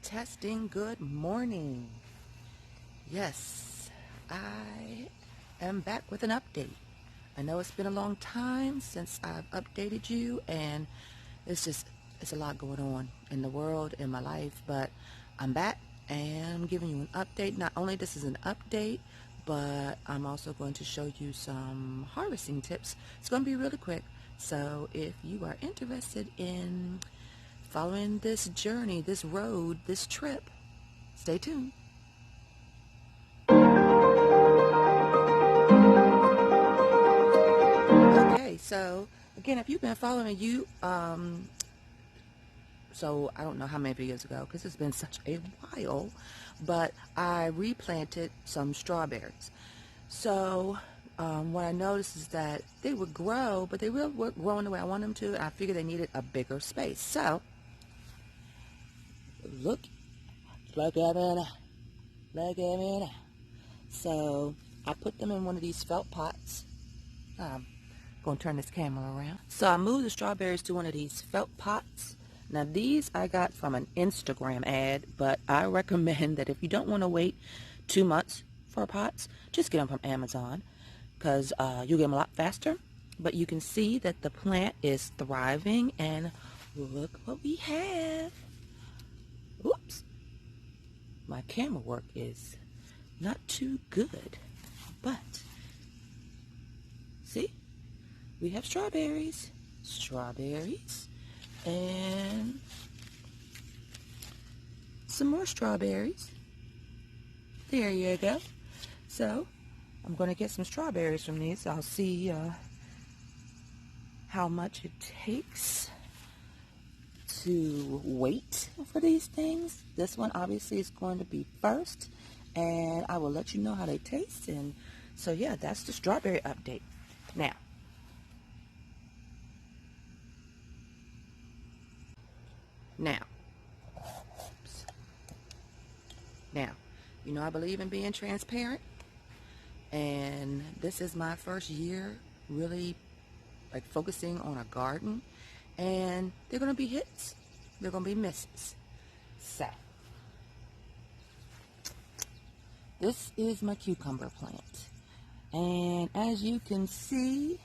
Testing, good morning. Yes, I am back with an update. I know it's been a long time since I've updated you, and it's a lot going on in the world, in my life, but I'm back and I'm giving you an update. Not only this is an update, but I'm also going to show you some harvesting tips. It's going to be really quick, so if you are interested in following this journey, this road, this trip, stay tuned. Okay, so again, if you've been following so I don't know how many videos ago, because it's been such a while, but I replanted some strawberries. So what I noticed is that they would grow, but they weren't growing the way I want them to, and I figured they needed a bigger space. So look at me now. So I put them in one of these felt pots. I'm going to turn this camera around. So I moved the strawberries to one of these felt pots. Now these I got from an Instagram ad, but I recommend that if you don't want to wait 2 months for pots, just get them from Amazon, because you'll get them a lot faster. But you can see that the plant is thriving, and look what we have. Oops. My camera work is not too good, but see, we have strawberries, and some more strawberries. There you go. So I'm going to get some strawberries from these. I'll see how much it takes to wait for these things. This one obviously is going to be first, and I will let you know how they taste. And so yeah, that's the strawberry update. Now, you know I believe in being transparent, and this is my first year really like focusing on a garden, and they're going to be hits, they're going to be misses. So this is my cucumber plant, and as you can see,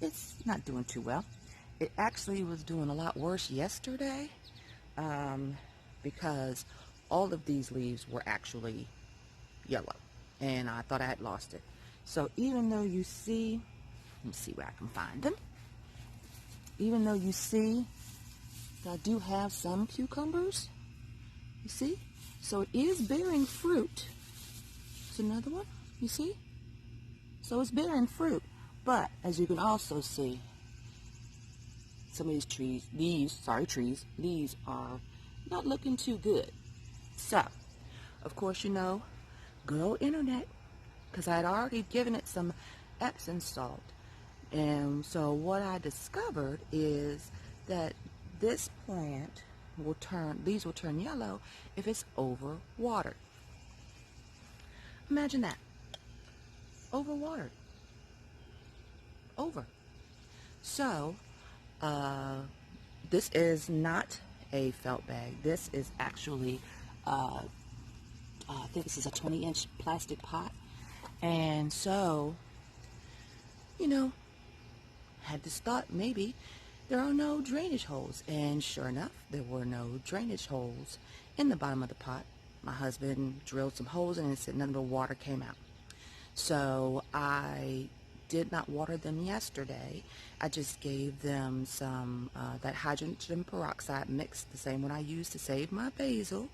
it's not doing too well. It actually was doing a lot worse yesterday, because all of these leaves were actually yellow, and I thought I had lost it. So even though you see, let me see where I can find them. Even though you see that I do have some cucumbers, you see? So it is bearing fruit. It's another one, you see? So it's bearing fruit, but as you can also see, some of these leaves are not looking too good. So, of course, you know, good old internet, because I had already given it some Epsom salt. And so what I discovered is that this plant leaves will turn yellow if it's over watered. Imagine that. Over watered. Over. So, this is not a felt bag. This is actually, I think this is a 20-inch plastic pot. And so, you know, had this thought, maybe there are no drainage holes. And sure enough, there were no drainage holes in the bottom of the pot. My husband drilled some holes in it and said none of the water came out. So I did not water them yesterday. I just gave them some that hydrogen peroxide mix, the same one I used to save my basil.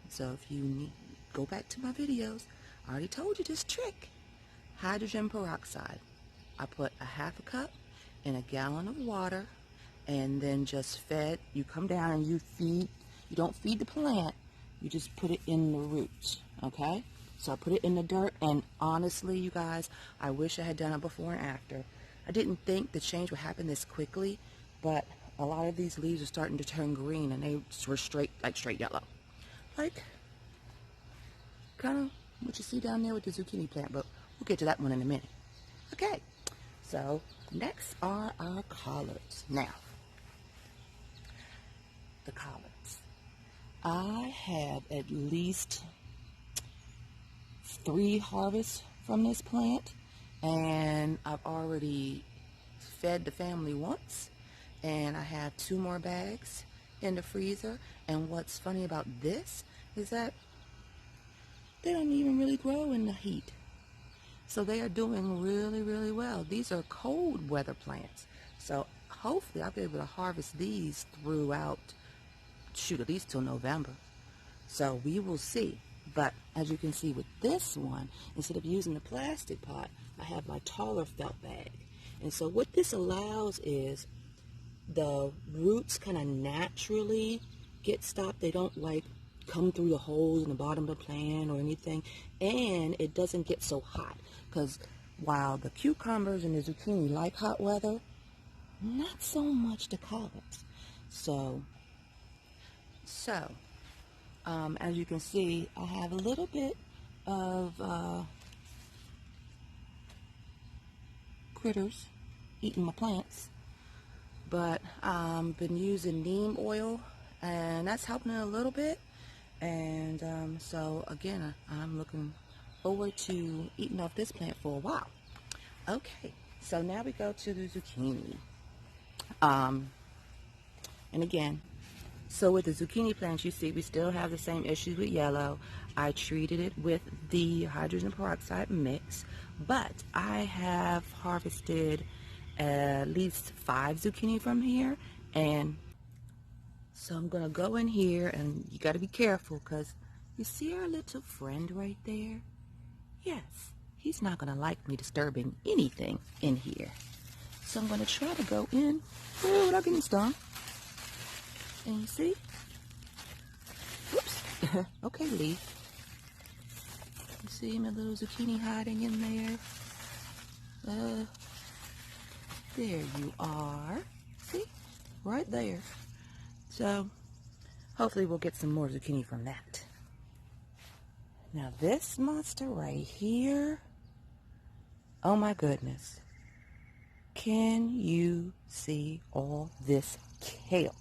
So if you need, go back to my videos. I already told you this trick. Hydrogen peroxide. I put a half a cup in a gallon of water, and then just fed. You come down and you feed. You don't feed the plant. You just put it in the roots. Okay? So I put it in the dirt, and honestly, you guys, I wish I had done it before and after. I didn't think the change would happen this quickly, but a lot of these leaves are starting to turn green, and they were straight yellow. Like, kind of what you see down there with the zucchini plant, but we'll get to that one in a minute. Okay, so next are our collards. Now, the collards. I have at least 3 harvests from this plant, and I've already fed the family once, and I have 2 more bags in the freezer. And what's funny about this is that they don't even really grow in the heat. So they are doing really, really well. These are cold weather plants. So hopefully I'll be able to harvest these throughout, shoot, at least till November. So we will see. But as you can see with this one, instead of using the plastic pot, I have my taller felt bag. And so what this allows is the roots kind of naturally get stopped. They don't like come through the holes in the bottom of the plant or anything. And it doesn't get so hot, because while the cucumbers and the zucchini like hot weather, not so much the collards. So as you can see, I have a little bit of critters eating my plants, but I've been using neem oil, and that's helping it a little bit. And so again, I'm looking forward to eating off this plant for a while. Okay, so now we go to the zucchini. And again, so with the zucchini plants, you see we still have the same issues with yellow. I treated it with the hydrogen peroxide mix, but I have harvested at least 5 zucchini from here. And so I'm gonna go in here, and you gotta be careful, because you see our little friend right there? Yes, he's not gonna like me disturbing anything in here. So I'm gonna try to go in without getting stung. And you see? Whoops. Okay, leaf. You see my little zucchini hiding in there? There you are. See? Right there. So, hopefully we'll get some more zucchini from that. Now this monster right here, oh my goodness. Can you see all this kale?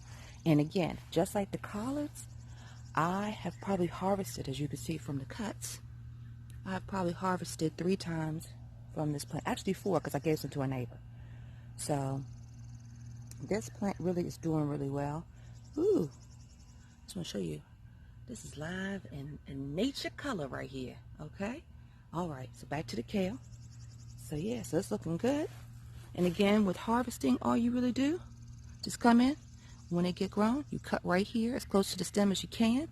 And again, just like the collards, I have probably harvested, as you can see from the cuts, I've probably harvested 3 times from this plant. Actually 4, because I gave some to a neighbor. So this plant really is doing really well. Ooh, just want to show you. This is live and nature color right here. Okay? Alright, so back to the kale. So yeah, so it's looking good. And again, with harvesting, all you really do, just come in. When they get grown, you cut right here as close to the stem as you can,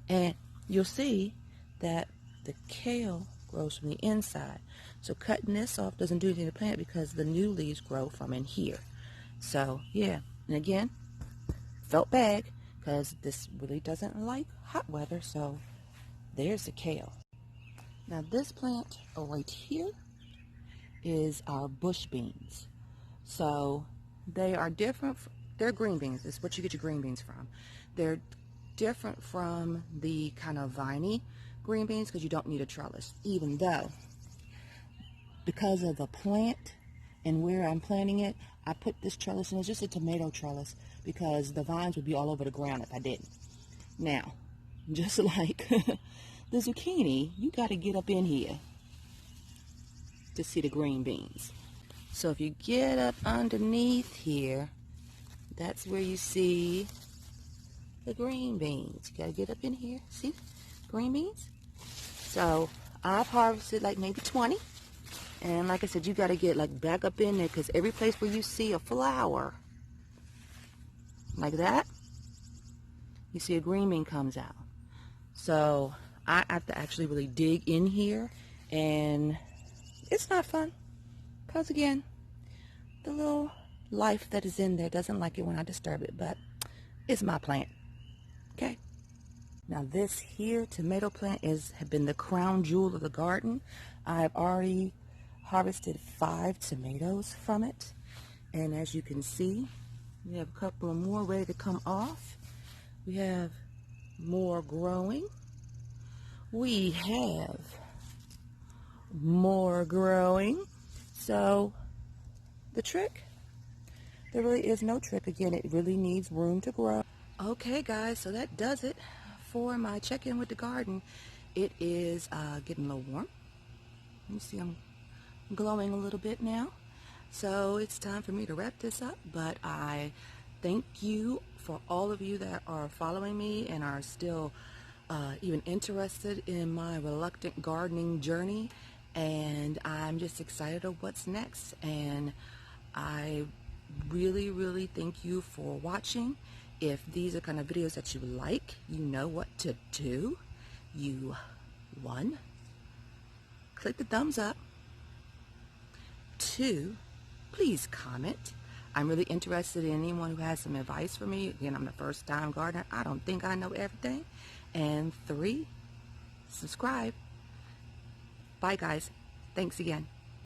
and you'll see that the kale grows from the inside. So cutting this off doesn't do anything to the plant, because the new leaves grow from in here. So yeah, and again, felt bag, because this really doesn't like hot weather. So there's the kale. Now this plant right here is our bush beans. So they are different. They're green beans. It's what you get your green beans from. They're different from the kind of viney green beans, because you don't need a trellis. Even though, because of the plant and where I'm planting it, I put this trellis in. It's just a tomato trellis, because the vines would be all over the ground if I didn't. Now, just like the zucchini, you got to get up in here to see the green beans. So if you get up underneath here, that's where you see the green beans. You gotta get up in here. See? Green beans? So I've harvested like maybe 20. And like I said, you gotta get like back up in there, because every place where you see a flower like that, you see a green bean comes out. So I have to actually really dig in here, and it's not fun, because again, the little life that is in there doesn't like it when I disturb it, but it's my plant. Okay. Now this here tomato plant has been the crown jewel of the garden. I've already harvested 5 tomatoes from it, and as you can see, we have a couple more ready to come off. We have more growing. We have more growing. So the trick, there really is no trick. Again, it really needs room to grow. Okay, guys, so that does it for my check-in with the garden. It is getting a little warm. You see I'm glowing a little bit now. So it's time for me to wrap this up, but I thank you for all of you that are following me and are still even interested in my reluctant gardening journey. And I'm just excited of what's next. And I really thank you for watching. If these are kind of videos that you like, you know what to do. You, one, click the thumbs up. Two, please comment. I'm really interested in anyone who has some advice for me. Again, I'm the first time gardener. I don't think I know everything. And three, subscribe. Bye, guys. Thanks again.